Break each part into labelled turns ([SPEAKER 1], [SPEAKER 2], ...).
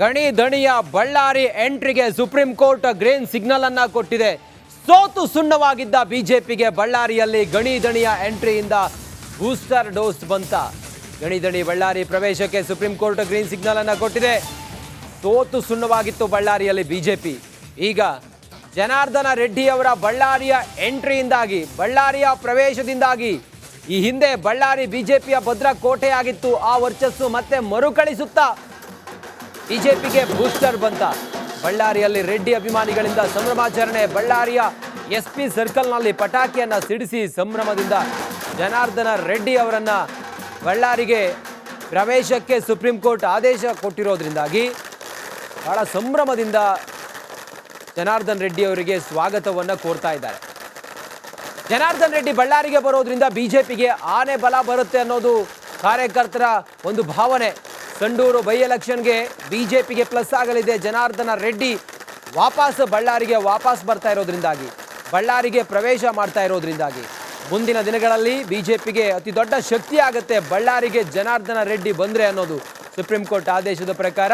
[SPEAKER 1] ಗಣಿ ದಣಿಯ ಬಳ್ಳಾರಿ ಎಂಟ್ರಿಗೆ ಸುಪ್ರೀಂ ಕೋರ್ಟ್ ಗ್ರೀನ್ ಸಿಗ್ನಲ್ ಅನ್ನ ಕೊಟ್ಟಿದೆ. ಸೋತು ಸುಣ್ಣವಾಗಿದ್ದ ಬಿಜೆಪಿಗೆ ಬಳ್ಳಾರಿಯಲ್ಲಿ ಗಣಿ ದಣಿಯ ಎಂಟ್ರಿಯಿಂದ ಬೂಸ್ಟರ್ ಡೋಸ್ ಬಂತ. ಗಣಿ ದಣಿ ಬಳ್ಳಾರಿ ಪ್ರವೇಶಕ್ಕೆ ಸುಪ್ರೀಂ ಕೋರ್ಟ್ ಗ್ರೀನ್ ಸಿಗ್ನಲ್ ಅನ್ನ ಕೊಟ್ಟಿದೆ. ಸೋತು ಸುಣ್ಣವಾಗಿತ್ತು ಬಳ್ಳಾರಿಯಲ್ಲಿ ಬಿಜೆಪಿ. ಈಗ ಜನಾರ್ದನ ರೆಡ್ಡಿ ಅವರ ಬಳ್ಳಾರಿಯ ಎಂಟ್ರಿಯಿಂದಾಗಿ, ಬಳ್ಳಾರಿಯ ಪ್ರವೇಶದಿಂದಾಗಿ, ಈ ಹಿಂದೆ ಬಳ್ಳಾರಿ ಬಿಜೆಪಿಯ ಭದ್ರ ಕೋಟೆಯಾಗಿತ್ತು, ಆ ವರ್ಚಸ್ಸು ಮತ್ತೆ ಮರುಕಳಿಸುತ್ತಾ ಬಿಜೆಪಿಗೆ ಬೂಸ್ಟರ್ ಬಂತ. ಬಳ್ಳಾರಿಯಲ್ಲಿ ರೆಡ್ಡಿ ಅಭಿಮಾನಿಗಳಿಂದ ಸಂಭ್ರಮಾಚರಣೆ. ಬಳ್ಳಾರಿಯ SP ಸರ್ಕಲ್ನಲ್ಲಿ ಪಟಾಕಿಯನ್ನ ಸಿಡಿಸಿ ಸಂಭ್ರಮದಿಂದ ಜನಾರ್ದನ ರೆಡ್ಡಿ ಅವರನ್ನ ಬಳ್ಳಾರಿಗೆ ಪ್ರವೇಶಕ್ಕೆ ಸುಪ್ರೀಂ ಕೋರ್ಟ್ ಆದೇಶ ಕೊಟ್ಟಿರೋದ್ರಿಂದಾಗಿ ಬಹಳ ಸಂಭ್ರಮದಿಂದ ಜನಾರ್ದನ್ ರೆಡ್ಡಿ ಅವರಿಗೆ ಸ್ವಾಗತವನ್ನು ಕೋರ್ತಾ ಇದ್ದಾರೆ. ಜನಾರ್ದನ್ ರೆಡ್ಡಿ ಬಳ್ಳಾರಿಗೆ ಬರೋದ್ರಿಂದ ಬಿಜೆಪಿಗೆ ಆನೆ ಬಲ ಬರುತ್ತೆ ಅನ್ನೋದು ಕಾರ್ಯಕರ್ತರ ಒಂದು ಭಾವನೆ. ಸಂಡೂರು ಬೈ ಎಲೆಕ್ಷನ್ಗೆ ಬಿಜೆಪಿಗೆ ಪ್ಲಸ್ ಆಗಲಿದೆ. ಜನಾರ್ದನ ರೆಡ್ಡಿ ಬಳ್ಳಾರಿಗೆ ವಾಪಸ್ ಬರ್ತಾ ಇರೋದ್ರಿಂದಾಗಿ, ಬಳ್ಳಾರಿಗೆ ಪ್ರವೇಶ ಮಾಡ್ತಾ ಇರೋದ್ರಿಂದಾಗಿ ಮುಂದಿನ ದಿನಗಳಲ್ಲಿ ಬಿಜೆಪಿಗೆ ಅತಿ ದೊಡ್ಡ ಶಕ್ತಿ ಆಗುತ್ತೆ ಬಳ್ಳಾರಿಗೆ ಜನಾರ್ದನ ರೆಡ್ಡಿ ಬಂದ್ರೆ ಅನ್ನೋದು. ಸುಪ್ರೀಂ ಕೋರ್ಟ್ ಆದೇಶದ ಪ್ರಕಾರ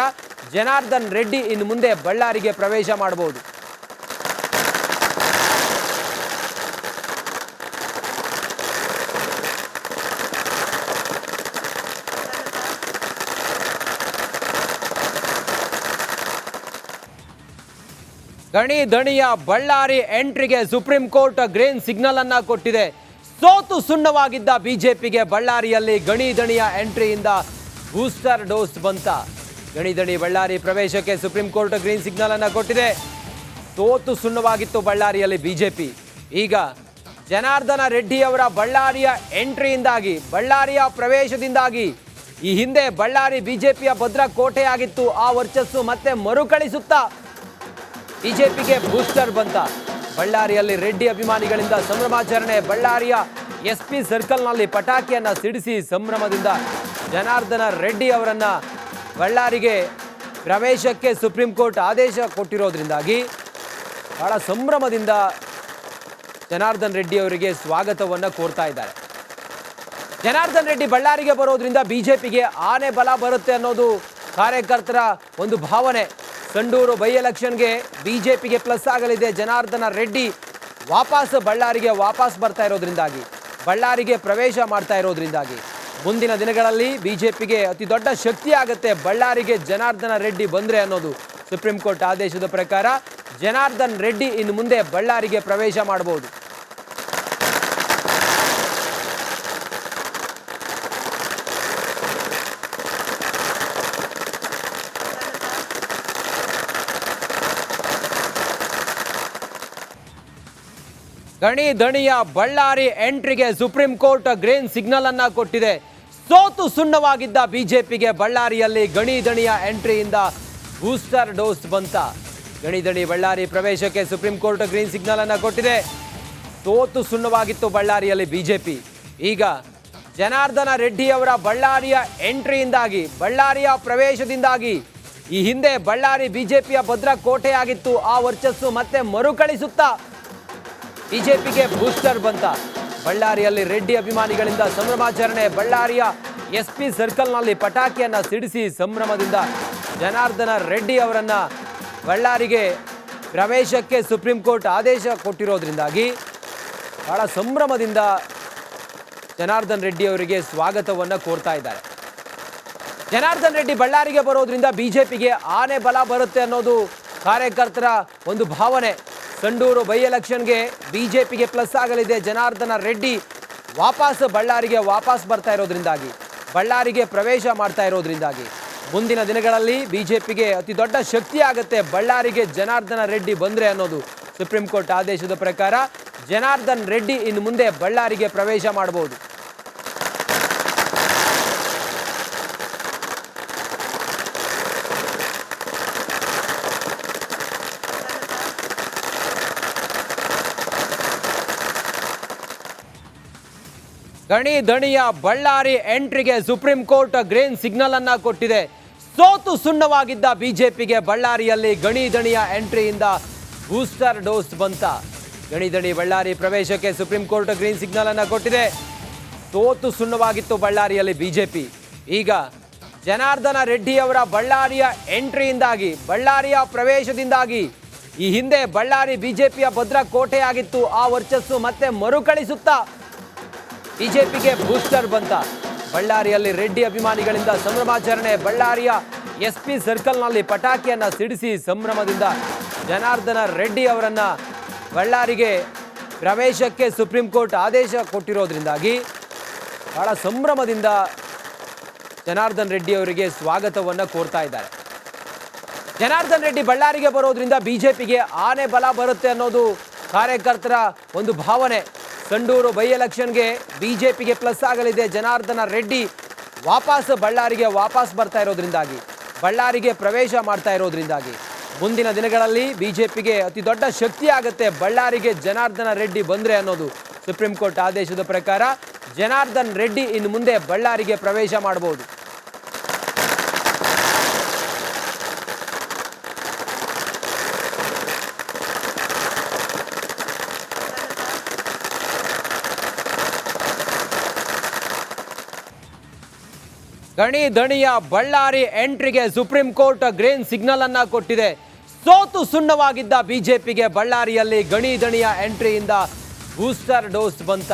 [SPEAKER 1] ಜನಾರ್ದನ್ ರೆಡ್ಡಿ ಇನ್ನು ಮುಂದೆ ಬಳ್ಳಾರಿಗೆ ಪ್ರವೇಶ ಮಾಡಬಹುದು. ಗಣಿ ದಣಿಯ ಬಳ್ಳಾರಿ ಎಂಟ್ರಿಗೆ ಸುಪ್ರೀಂ ಕೋರ್ಟ್ ಗ್ರೀನ್ ಸಿಗ್ನಲ್ ಅನ್ನ ಕೊಟ್ಟಿದೆ. ಸೋತು ಸುಣ್ಣವಾಗಿದ್ದ ಬಿಜೆಪಿಗೆ ಬಳ್ಳಾರಿಯಲ್ಲಿ ಗಣಿ ದಣಿಯ ಎಂಟ್ರಿಯಿಂದ ಬೂಸ್ಟರ್ ಡೋಸ್ ಬಂತ. ಗಣಿ ದಣಿ ಬಳ್ಳಾರಿ ಪ್ರವೇಶಕ್ಕೆ ಸುಪ್ರೀಂ ಕೋರ್ಟ್ ಗ್ರೀನ್ ಸಿಗ್ನಲ್ ಅನ್ನ ಕೊಟ್ಟಿದೆ. ಸೋತು ಸುಣ್ಣವಾಗಿತ್ತು ಬಳ್ಳಾರಿಯಲ್ಲಿ ಬಿಜೆಪಿ. ಈಗ ಜನಾರ್ದನ ರೆಡ್ಡಿ ಅವರ ಬಳ್ಳಾರಿಯ ಎಂಟ್ರಿಯಿಂದಾಗಿ, ಬಳ್ಳಾರಿಯ ಪ್ರವೇಶದಿಂದಾಗಿ, ಈ ಹಿಂದೆ ಬಳ್ಳಾರಿ ಬಿಜೆಪಿಯ ಭದ್ರ ಕೋಟೆಯಾಗಿತ್ತು, ಆ ವರ್ಚಸ್ಸು ಮತ್ತೆ ಮರುಕಳಿಸುತ್ತಾ ಬಿಜೆಪಿಗೆ ಬೂಸ್ಟರ್ ಬಂತ. ಬಳ್ಳಾರಿಯಲ್ಲಿ ರೆಡ್ಡಿ ಅಭಿಮಾನಿಗಳಿಂದ ಸಂಭ್ರಮಾಚರಣೆ. ಬಳ್ಳಾರಿಯ SP ಸರ್ಕಲ್ನಲ್ಲಿ ಪಟಾಕಿಯನ್ನ ಸಿಡಿಸಿ ಸಂಭ್ರಮದಿಂದ ಜನಾರ್ದನ ರೆಡ್ಡಿ ಅವರನ್ನ ಬಳ್ಳಾರಿಗೆ ಪ್ರವೇಶಕ್ಕೆ ಸುಪ್ರೀಂ ಕೋರ್ಟ್ ಆದೇಶ ಕೊಟ್ಟಿರೋದ್ರಿಂದಾಗಿ ಬಹಳ ಸಂಭ್ರಮದಿಂದ ಜನಾರ್ದನ್ ರೆಡ್ಡಿ ಅವರಿಗೆ ಸ್ವಾಗತವನ್ನು ಕೋರ್ತಾ ಇದ್ದಾರೆ. ಜನಾರ್ದನ್ ರೆಡ್ಡಿ ಬಳ್ಳಾರಿಗೆ ಬರೋದ್ರಿಂದ ಬಿಜೆಪಿಗೆ ಆನೆ ಬಲ ಬರುತ್ತೆ ಅನ್ನೋದು ಕಾರ್ಯಕರ್ತರ ಒಂದು ಭಾವನೆ. ಸಂಡೂರು ಬೈ ಎಲೆಕ್ಷನ್ಗೆ ಬಿಜೆಪಿಗೆ ಪ್ಲಸ್ ಆಗಲಿದೆ. ಜನಾರ್ದನ ರೆಡ್ಡಿ ಬಳ್ಳಾರಿಗೆ ವಾಪಸ್ ಬರ್ತಾ ಇರೋದ್ರಿಂದಾಗಿ, ಬಳ್ಳಾರಿಗೆ ಪ್ರವೇಶ ಮಾಡ್ತಾ ಇರೋದ್ರಿಂದಾಗಿ ಮುಂದಿನ ದಿನಗಳಲ್ಲಿ ಬಿಜೆಪಿಗೆ ಅತಿ ದೊಡ್ಡ ಶಕ್ತಿ ಆಗುತ್ತೆ ಬಳ್ಳಾರಿಗೆ ಜನಾರ್ದನ ರೆಡ್ಡಿ ಬಂದ್ರೆ ಅನ್ನೋದು. ಸುಪ್ರೀಂ ಕೋರ್ಟ್ ಆದೇಶದ ಪ್ರಕಾರ ಜನಾರ್ದನ್ ರೆಡ್ಡಿ ಇನ್ನು ಮುಂದೆ ಬಳ್ಳಾರಿಗೆ ಪ್ರವೇಶ ಮಾಡಬಹುದು. ಗಣಿ ದಣಿಯ ಬಳ್ಳಾರಿ ಎಂಟ್ರಿಗೆ ಸುಪ್ರೀಂ ಕೋರ್ಟ್ ಗ್ರೀನ್ ಸಿಗ್ನಲ್ ಅನ್ನ ಕೊಟ್ಟಿದೆ. ಸೋತು ಸುಣ್ಣವಾಗಿದ್ದ ಬಿಜೆಪಿಗೆ ಬಳ್ಳಾರಿಯಲ್ಲಿ ಗಣಿ ದಣಿಯ ಎಂಟ್ರಿಯಿಂದ ಬೂಸ್ಟರ್ ಡೋಸ್ ಬಂತ. ಗಣಿ ದಣಿ ಬಳ್ಳಾರಿ ಪ್ರವೇಶಕ್ಕೆ ಸುಪ್ರೀಂ ಕೋರ್ಟ್ ಗ್ರೀನ್ ಸಿಗ್ನಲ್ ಅನ್ನ ಕೊಟ್ಟಿದೆ. ಸೋತು ಸುಣ್ಣವಾಗಿತ್ತು ಬಳ್ಳಾರಿಯಲ್ಲಿ ಬಿಜೆಪಿ. ಈಗ ಜನಾರ್ದನ ರೆಡ್ಡಿ ಅವರ ಬಳ್ಳಾರಿಯ ಎಂಟ್ರಿಯಿಂದಾಗಿ, ಬಳ್ಳಾರಿಯ ಪ್ರವೇಶದಿಂದಾಗಿ, ಈ ಹಿಂದೆ ಬಳ್ಳಾರಿ ಬಿಜೆಪಿಯ ಭದ್ರ ಕೋಟೆಯಾಗಿತ್ತು, ಆ ವರ್ಚಸ್ಸು ಮತ್ತೆ ಮರುಕಳಿಸುತ್ತಾ ಬಿಜೆಪಿಗೆ ಬೂಸ್ಟರ್ ಬಂತ. ಬಳ್ಳಾರಿಯಲ್ಲಿ ರೆಡ್ಡಿ ಅಭಿಮಾನಿಗಳಿಂದ ಸಂಭ್ರಮಾಚರಣೆ. ಬಳ್ಳಾರಿಯ SP ಸರ್ಕಲ್ನಲ್ಲಿ ಪಟಾಕಿಯನ್ನ ಸಿಡಿಸಿ ಸಂಭ್ರಮದಿಂದ ಜನಾರ್ದನ ರೆಡ್ಡಿ ಅವರನ್ನ ಬಳ್ಳಾರಿಗೆ ಪ್ರವೇಶಕ್ಕೆ ಸುಪ್ರೀಂ ಕೋರ್ಟ್ ಆದೇಶ ಕೊಟ್ಟಿರೋದ್ರಿಂದಾಗಿ ಬಹಳ ಸಂಭ್ರಮದಿಂದ ಜನಾರ್ದನ್ ರೆಡ್ಡಿ ಅವರಿಗೆ ಸ್ವಾಗತವನ್ನು ಕೋರ್ತಾ ಇದ್ದಾರೆ. ಜನಾರ್ದನ್ ರೆಡ್ಡಿ ಬಳ್ಳಾರಿಗೆ ಬರೋದ್ರಿಂದ ಬಿಜೆಪಿಗೆ ಆನೆ ಬಲ ಬರುತ್ತೆ ಅನ್ನೋದು ಕಾರ್ಯಕರ್ತರ ಒಂದು ಭಾವನೆ. ಸಂಡೂರು ಬೈ ಎಲೆಕ್ಷನ್ಗೆ ಬಿಜೆಪಿಗೆ ಪ್ಲಸ್ ಆಗಲಿದೆ. ಜನಾರ್ದನ ರೆಡ್ಡಿ ಬಳ್ಳಾರಿಗೆ ವಾಪಸ್ ಬರ್ತಾ ಇರೋದ್ರಿಂದಾಗಿ, ಬಳ್ಳಾರಿಗೆ ಪ್ರವೇಶ ಮಾಡ್ತಾ ಇರೋದ್ರಿಂದಾಗಿ ಮುಂದಿನ ದಿನಗಳಲ್ಲಿ ಬಿಜೆಪಿಗೆ ಅತಿ ದೊಡ್ಡ ಶಕ್ತಿ ಆಗುತ್ತೆ ಬಳ್ಳಾರಿಗೆ ಜನಾರ್ದನ ರೆಡ್ಡಿ ಬಂದ್ರೆ ಅನ್ನೋದು. ಸುಪ್ರೀಂ ಕೋರ್ಟ್ ಆದೇಶದ ಪ್ರಕಾರ ಜನಾರ್ದನ್ ರೆಡ್ಡಿ ಇನ್ನು ಮುಂದೆ ಬಳ್ಳಾರಿಗೆ ಪ್ರವೇಶ ಮಾಡಬಹುದು. ಗಣಿ ದಣಿಯ ಬಳ್ಳಾರಿ ಎಂಟ್ರಿಗೆ ಸುಪ್ರೀಂ ಕೋರ್ಟ್ ಗ್ರೀನ್ ಸಿಗ್ನಲ್ ಅನ್ನ ಕೊಟ್ಟಿದೆ. ಸೋತು ಸುಣ್ಣವಾಗಿದ್ದ ಬಿಜೆಪಿಗೆ ಬಳ್ಳಾರಿಯಲ್ಲಿ ಗಣಿ ದಣಿಯ ಎಂಟ್ರಿಯಿಂದ ಬೂಸ್ಟರ್ ಡೋಸ್ ಬಂತ. ಗಣಿ ದಣಿ ಬಳ್ಳಾರಿ ಪ್ರವೇಶಕ್ಕೆ ಸುಪ್ರೀಂ ಕೋರ್ಟ್ ಗ್ರೀನ್ ಸಿಗ್ನಲ್ ಅನ್ನ ಕೊಟ್ಟಿದೆ. ಸೋತು ಸುಣ್ಣವಾಗಿತ್ತು ಬಳ್ಳಾರಿಯಲ್ಲಿ ಬಿಜೆಪಿ. ಈಗ ಜನಾರ್ದನ ರೆಡ್ಡಿ ಅವರ ಬಳ್ಳಾರಿಯ ಎಂಟ್ರಿಯಿಂದಾಗಿ, ಬಳ್ಳಾರಿಯ ಪ್ರವೇಶದಿಂದಾಗಿ ಈ ಹಿಂದೆ ಬಳ್ಳಾರಿ ಬಿಜೆಪಿಯ ಭದ್ರ ಕೋಟೆಯಾಗಿತ್ತು. ಆ ವರ್ಚಸ್ಸು ಮತ್ತೆ ಮರುಕಳಿಸುತ್ತಾ ಬಿಜೆಪಿಗೆ ಬೂಸ್ಟರ್ ಬಂತ. ಬಳ್ಳಾರಿಯಲ್ಲಿ ರೆಡ್ಡಿ ಅಭಿಮಾನಿಗಳಿಂದ ಸಂಭ್ರಮಾಚರಣೆ. ಬಳ್ಳಾರಿಯ SP ಸರ್ಕಲ್ನಲ್ಲಿ ಪಟಾಕಿಯನ್ನ ಸಿಡಿಸಿ ಸಂಭ್ರಮದಿಂದ ಜನಾರ್ದನ ರೆಡ್ಡಿ ಅವರನ್ನ ಬಳ್ಳಾರಿಗೆ ಪ್ರವೇಶಕ್ಕೆ ಸುಪ್ರೀಂ ಕೋರ್ಟ್ ಆದೇಶ ಕೊಟ್ಟಿರೋದ್ರಿಂದಾಗಿ ಬಹಳ ಸಂಭ್ರಮದಿಂದ ಜನಾರ್ದನ್ ರೆಡ್ಡಿ ಅವರಿಗೆ ಸ್ವಾಗತವನ್ನು ಕೋರ್ತಾ ಇದ್ದಾರೆ. ಜನಾರ್ದನ್ ರೆಡ್ಡಿ ಬಳ್ಳಾರಿಗೆ ಬರೋದ್ರಿಂದ ಬಿಜೆಪಿಗೆ ಆನೆ ಬಲ ಬರುತ್ತೆ ಅನ್ನೋದು ಕಾರ್ಯಕರ್ತರ ಒಂದು ಭಾವನೆ. ಸಂಡೂರು ಬೈ ಎಲೆಕ್ಷನ್ಗೆ ಬಿಜೆಪಿಗೆ ಪ್ಲಸ್ ಆಗಲಿದೆ. ಜನಾರ್ದನ ರೆಡ್ಡಿ ಬಳ್ಳಾರಿಗೆ ವಾಪಸ್ ಬರ್ತಾ ಇರೋದ್ರಿಂದಾಗಿ, ಬಳ್ಳಾರಿಗೆ ಪ್ರವೇಶ ಮಾಡ್ತಾ ಇರೋದ್ರಿಂದಾಗಿ ಮುಂದಿನ ದಿನಗಳಲ್ಲಿ ಬಿಜೆಪಿಗೆ ಅತಿ ದೊಡ್ಡ ಶಕ್ತಿ ಆಗುತ್ತೆ ಬಳ್ಳಾರಿಗೆ ಜನಾರ್ದನ ರೆಡ್ಡಿ ಬಂದ್ರೆ ಅನ್ನೋದು. ಸುಪ್ರೀಂ ಕೋರ್ಟ್ ಆದೇಶದ ಪ್ರಕಾರ ಜನಾರ್ದನ್ ರೆಡ್ಡಿ ಇನ್ನು ಮುಂದೆ ಬಳ್ಳಾರಿಗೆ ಪ್ರವೇಶ ಮಾಡಬಹುದು. ಗಣಿ ದಣಿಯ ಬಳ್ಳಾರಿ ಎಂಟ್ರಿಗೆ ಸುಪ್ರೀಂ ಕೋರ್ಟ್ ಗ್ರೀನ್ ಸಿಗ್ನಲ್ ಅನ್ನ ಕೊಟ್ಟಿದೆ. ಸೋತು ಸುಣ್ಣವಾಗಿದ್ದ ಬಿಜೆಪಿಗೆ ಬಳ್ಳಾರಿಯಲ್ಲಿ ಗಣಿ ದಣಿಯ ಎಂಟ್ರಿಯಿಂದ ಬೂಸ್ಟರ್ ಡೋಸ್ ಬಂತ.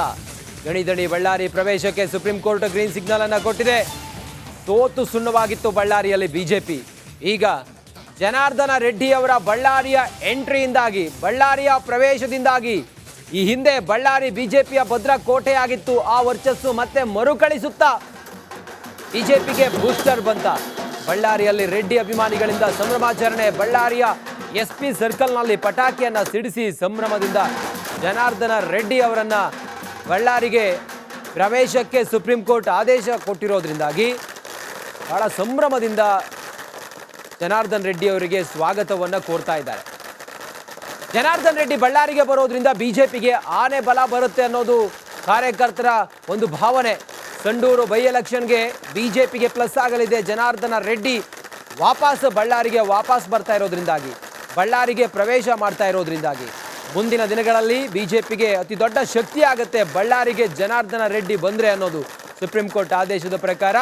[SPEAKER 1] ಗಣಿ ದಣಿ ಬಳ್ಳಾರಿ ಪ್ರವೇಶಕ್ಕೆ ಸುಪ್ರೀಂ ಕೋರ್ಟ್ ಗ್ರೀನ್ ಸಿಗ್ನಲ್ ಅನ್ನ ಕೊಟ್ಟಿದೆ. ಸೋತು ಸುಣ್ಣವಾಗಿತ್ತು ಬಳ್ಳಾರಿಯಲ್ಲಿ ಬಿಜೆಪಿ. ಈಗ ಜನಾರ್ದನ ರೆಡ್ಡಿ ಅವರ ಬಳ್ಳಾರಿಯ ಎಂಟ್ರಿಯಿಂದಾಗಿ, ಬಳ್ಳಾರಿಯ ಪ್ರವೇಶದಿಂದಾಗಿ ಈ ಹಿಂದೆ ಬಳ್ಳಾರಿ ಬಿಜೆಪಿಯ ಭದ್ರ ಕೋಟೆಯಾಗಿತ್ತು. ಆ ವರ್ಚಸ್ಸು ಮತ್ತೆ ಮರುಕಳಿಸುತ್ತಾ ಬಿಜೆಪಿಗೆ ಬೂಸ್ಟರ್ ಬಂತ. ಬಳ್ಳಾರಿಯಲ್ಲಿ ರೆಡ್ಡಿ ಅಭಿಮಾನಿಗಳಿಂದ ಸಂಭ್ರಮಾಚರಣೆ. ಬಳ್ಳಾರಿಯ SP ಸರ್ಕಲ್ನಲ್ಲಿ ಪಟಾಕಿಯನ್ನ ಸಿಡಿಸಿ ಸಂಭ್ರಮದಿಂದ ಜನಾರ್ದನ ರೆಡ್ಡಿ ಅವರನ್ನ ಬಳ್ಳಾರಿಗೆ ಪ್ರವೇಶಕ್ಕೆ ಸುಪ್ರೀಂ ಕೋರ್ಟ್ ಆದೇಶ ಕೊಟ್ಟಿರೋದ್ರಿಂದಾಗಿ ಬಹಳ ಸಂಭ್ರಮದಿಂದ ಜನಾರ್ದನ್ ರೆಡ್ಡಿ ಅವರಿಗೆ ಸ್ವಾಗತವನ್ನು ಕೋರ್ತಾ ಇದ್ದಾರೆ. ಜನಾರ್ದನ್ ರೆಡ್ಡಿ ಬಳ್ಳಾರಿಗೆ ಬರೋದ್ರಿಂದ ಬಿಜೆಪಿಗೆ ಆನೆ ಬಲ ಬರುತ್ತೆ ಅನ್ನೋದು ಕಾರ್ಯಕರ್ತರ ಒಂದು ಭಾವನೆ. ಸಂಡೂರು ಬೈ ಎಲೆಕ್ಷನ್ಗೆ ಬಿಜೆಪಿಗೆ ಪ್ಲಸ್ ಆಗಲಿದೆ. ಜನಾರ್ದನ ರೆಡ್ಡಿ ಬಳ್ಳಾರಿಗೆ ವಾಪಸ್ ಬರ್ತಾ ಇರೋದ್ರಿಂದಾಗಿ, ಬಳ್ಳಾರಿಗೆ ಪ್ರವೇಶ ಮಾಡ್ತಾ ಇರೋದ್ರಿಂದಾಗಿ ಮುಂದಿನ ದಿನಗಳಲ್ಲಿ ಬಿಜೆಪಿಗೆ ಅತಿ ದೊಡ್ಡ ಶಕ್ತಿ ಆಗುತ್ತೆ ಬಳ್ಳಾರಿಗೆ ಜನಾರ್ದನ ರೆಡ್ಡಿ ಬಂದ್ರೆ ಅನ್ನೋದು. ಸುಪ್ರೀಂ ಕೋರ್ಟ್ ಆದೇಶದ ಪ್ರಕಾರ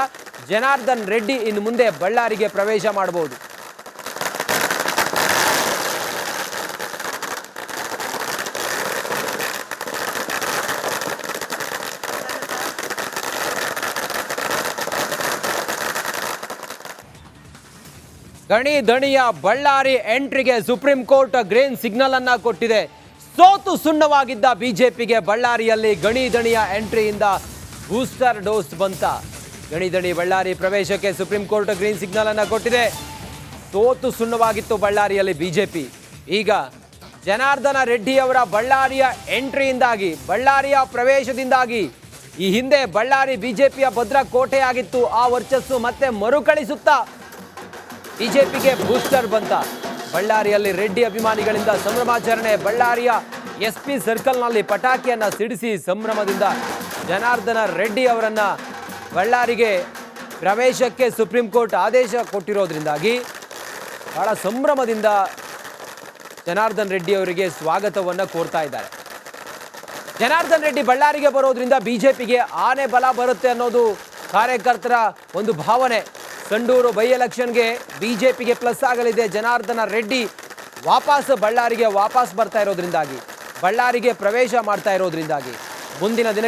[SPEAKER 1] ಜನಾರ್ದನ್ ರೆಡ್ಡಿ ಇನ್ನು ಮುಂದೆ ಬಳ್ಳಾರಿಗೆ ಪ್ರವೇಶ ಮಾಡಬಹುದು. ಗಣಿ ದಣಿಯ ಬಳ್ಳಾರಿ ಎಂಟ್ರಿಗೆ ಸುಪ್ರೀಂ ಕೋರ್ಟ್ ಗ್ರೀನ್ ಸಿಗ್ನಲ್ ಅನ್ನ ಕೊಟ್ಟಿದೆ. ಸೋತು ಸುಣ್ಣವಾಗಿದ್ದ ಬಿಜೆಪಿಗೆ ಬಳ್ಳಾರಿಯಲ್ಲಿ ಗಣಿ ದಣಿಯ ಎಂಟ್ರಿಯಿಂದ ಬೂಸ್ಟರ್ ಡೋಸ್ ಬಂತ. ಗಣಿ ದಣಿ ಬಳ್ಳಾರಿ ಪ್ರವೇಶಕ್ಕೆ ಸುಪ್ರೀಂ ಕೋರ್ಟ್ ಗ್ರೀನ್ ಸಿಗ್ನಲ್ ಅನ್ನ ಕೊಟ್ಟಿದೆ. ಸೋತು ಸುಣ್ಣವಾಗಿತ್ತು ಬಳ್ಳಾರಿಯಲ್ಲಿ ಬಿಜೆಪಿ. ಈಗ ಜನಾರ್ದನ ರೆಡ್ಡಿ ಅವರ ಬಳ್ಳಾರಿಯ ಎಂಟ್ರಿಯಿಂದಾಗಿ, ಬಳ್ಳಾರಿಯ ಪ್ರವೇಶದಿಂದಾಗಿ ಈ ಹಿಂದೆ ಬಳ್ಳಾರಿ ಬಿಜೆಪಿಯ ಭದ್ರ ಕೋಟೆಯಾಗಿತ್ತು. ಆ ವರ್ಚಸ್ಸು ಮತ್ತೆ ಮರುಕಳಿಸುತ್ತಾ ಬಿಜೆಪಿಗೆ ಬೂಸ್ಟರ್ ಬಂತ. ಬಳ್ಳಾರಿಯಲ್ಲಿ ರೆಡ್ಡಿ ಅಭಿಮಾನಿಗಳಿಂದ ಸಂಭ್ರಮಾಚರಣೆ. ಬಳ್ಳಾರಿಯ SP ಸರ್ಕಲ್ನಲ್ಲಿ ಪಟಾಕಿಯನ್ನ ಸಿಡಿಸಿ ಸಂಭ್ರಮದಿಂದ ಜನಾರ್ದನ ರೆಡ್ಡಿ ಅವರನ್ನ ಬಳ್ಳಾರಿಗೆ ಪ್ರವೇಶಕ್ಕೆ ಸುಪ್ರೀಂ ಕೋರ್ಟ್ ಆದೇಶ ಕೊಟ್ಟಿರೋದ್ರಿಂದಾಗಿ ಬಹಳ ಸಂಭ್ರಮದಿಂದ ಜನಾರ್ದನ್ ರೆಡ್ಡಿ ಅವರಿಗೆ ಸ್ವಾಗತವನ್ನು ಕೋರ್ತಾ ಇದ್ದಾರೆ. ಜನಾರ್ದನ್ ರೆಡ್ಡಿ ಬಳ್ಳಾರಿಗೆ ಬರೋದ್ರಿಂದ ಬಿಜೆಪಿಗೆ ಆನೆ ಬಲ ಬರುತ್ತೆ ಅನ್ನೋದು ಕಾರ್ಯಕರ್ತರ ಒಂದು ಭಾವನೆ. ಸಂಡೂರು ಬೈ ಎಲೆಕ್ಷನ್ಗೆ ಬಿಜೆಪಿಗೆ ಪ್ಲಸ್ ಆಗಲಿದೆ. ಜನಾರ್ದನ ರೆಡ್ಡಿ ಬಳ್ಳಾರಿಗೆ ವಾಪಸ್ ಬರ್ತಾ ಇರೋದ್ರಿಂದಾಗಿ, ಬಳ್ಳಾರಿಗೆ ಪ್ರವೇಶ ಮಾಡ್ತಾ ಇರೋದ್ರಿಂದಾಗಿ ಮುಂದಿನ ದಿನಗಳ